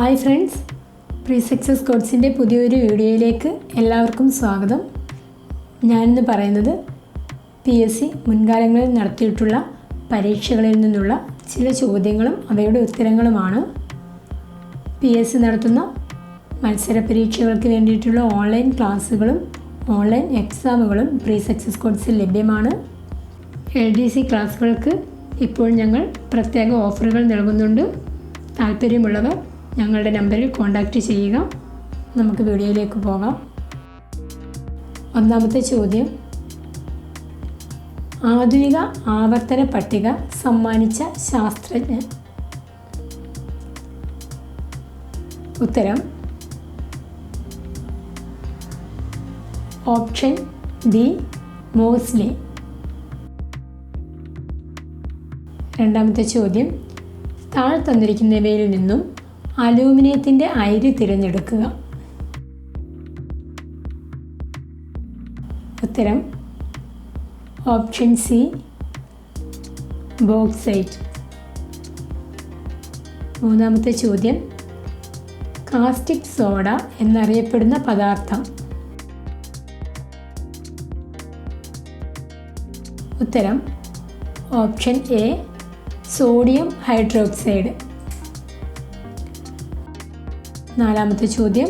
Hi friends, PreSuccess കോഴ്സിൻ്റെ പുതിയൊരു വീഡിയോയിലേക്ക് എല്ലാവർക്കും സ്വാഗതം. ഞാനിന്ന് പറയുന്നത് PSC മുൻകാലങ്ങളിൽ നടത്തിയിട്ടുള്ള പരീക്ഷകളിൽ നിന്നുള്ള ചില ചോദ്യങ്ങളും അവയുടെ ഉത്തരങ്ങളുമാണ്. PSC നടത്തുന്ന മത്സര പരീക്ഷകൾക്ക് വേണ്ടിയിട്ടുള്ള ഓൺലൈൻ ക്ലാസ്സുകളും ഓൺലൈൻ എക്സാമുകളും PreSuccess കോഴ്സിൽ ലഭ്യമാണ്. LDC ക്ലാസ്സുകൾക്ക് ഇപ്പോൾ ഞങ്ങൾ പ്രത്യേക ഓഫറുകൾ നൽകുന്നുണ്ട്. താല്പര്യമുള്ളവർ ഞങ്ങളുടെ നമ്പറിൽ കോൺടാക്റ്റ് ചെയ്യുക. നമുക്ക് വീഡിയോയിലേക്ക് പോകാം. ഒന്നാമത്തെ ചോദ്യം, ആധുനിക ആവർത്തന പട്ടിക സമ്മാനിച്ച ശാസ്ത്രജ്ഞൻ. ഉത്തരം ഓപ്ഷൻ ബി മോസ്ലി. രണ്ടാമത്തെ ചോദ്യം, താഴെ തന്നിരിക്കുന്നവയിൽ നിന്നും അലൂമിനിയത്തിൻ്റെ അയിര് തിരഞ്ഞെടുക്കുക. ഉത്തരം ഓപ്ഷൻ സി ബോക്സൈറ്റ്. മൂന്നാമത്തെ ചോദ്യം, കാസ്റ്റിക് സോഡ എന്നറിയപ്പെടുന്ന പദാർത്ഥം. ഉത്തരം ഓപ്ഷൻ എ സോഡിയം ഹൈഡ്രോക്സൈഡ്. നാലാമത്തെ ചോദ്യം,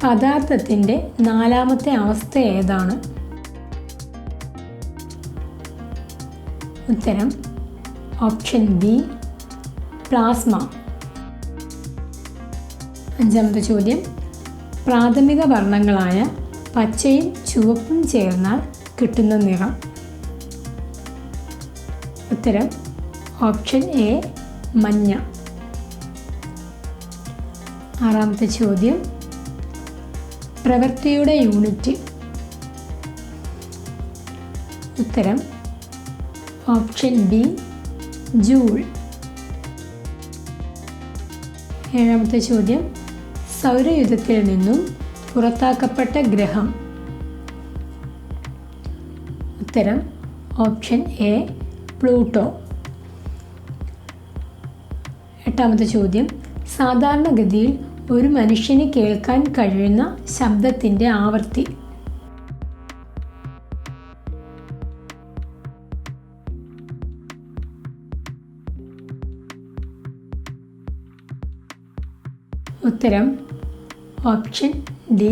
പദാർത്ഥത്തിൻ്റെ നാലാമത്തെ അവസ്ഥ ഏതാണ്? ഉത്തരം ഓപ്ഷൻ ബി പ്ലാസ്മ. അഞ്ചാമത്തെ ചോദ്യം, പ്രാഥമിക വർണ്ണങ്ങളായ പച്ചയും ചുവപ്പും ചേർന്നാൽ കിട്ടുന്ന നിറം. ഉത്തരം ഓപ്ഷൻ എ മഞ്ഞ. ആറാമത്തെ ചോദ്യം, പ്രവൃത്തിയുടെ യൂണിറ്റ്. ഉത്തരം ഓപ്ഷൻ ബി ജൂൾ. ഏഴാമത്തെ ചോദ്യം, സൗരയൂഥത്തിൽ നിന്നും പുറത്താക്കപ്പെട്ട ഗ്രഹം. ഉത്തരം ഓപ്ഷൻ എ പ്ലൂട്ടോ. എട്ടാമത്തെ ചോദ്യം, സാധാരണഗതിയിൽ ഒരു മനുഷ്യന് കേൾക്കാൻ കഴിയുന്ന ശബ്ദത്തിൻ്റെ ആവൃത്തി. ഉത്തരം ഓപ്ഷൻ ഡി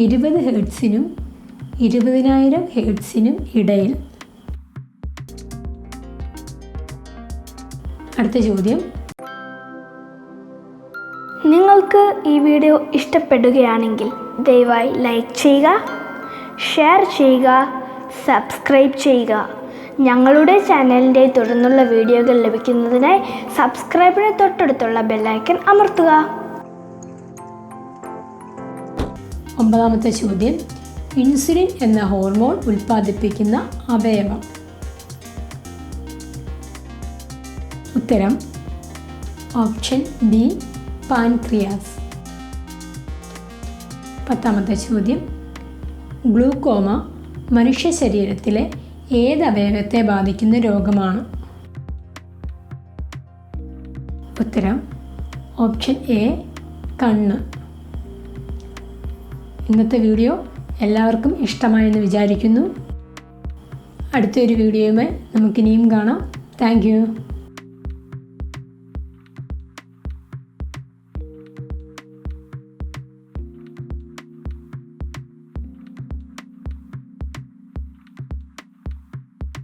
20 ഹെർട്സിനും 20,000 ഹെർട്സിനും ഇടയിൽ. അടുത്ത ചോദ്യം, നിങ്ങൾക്ക് ഈ വീഡിയോ ഇഷ്ടപ്പെടുകയാണെങ്കിൽ ദയവായി ലൈക്ക് ചെയ്യുക, ഷെയർ ചെയ്യുക, സബ്സ്ക്രൈബ് ചെയ്യുക. ഞങ്ങളുടെ ചാനലിൻ്റെ തുടർന്നുള്ള വീഡിയോകൾ ലഭിക്കുന്നതിനായി സബ്സ്ക്രൈബിന് തൊട്ടടുത്തുള്ള ബെല്ലൈക്കൺ അമർത്തുക. ഒമ്പതാമത്തെ ചോദ്യം, ഇൻസുലിൻ എന്ന ഹോർമോൺ ഉൽപ്പാദിപ്പിക്കുന്ന അവയവം. ഉത്തരം ഓപ്ഷൻ ബി പാൻക്രിയാസ്. പത്താമത്തെ ചോദ്യം, ഗ്ലൂക്കോമ മനുഷ്യ ശരീരത്തിലെ ഏത് അവയവത്തെ ബാധിക്കുന്ന രോഗമാണ്? ഉത്തരം ഓപ്ഷൻ എ കണ്ണ്. ഇന്നത്തെ വീഡിയോ എല്ലാവർക്കും ഇഷ്ടമായെന്ന് വിചാരിക്കുന്നു. അടുത്തൊരു വീഡിയോയുമായി നമുക്കിനിയും കാണാം. Thank you.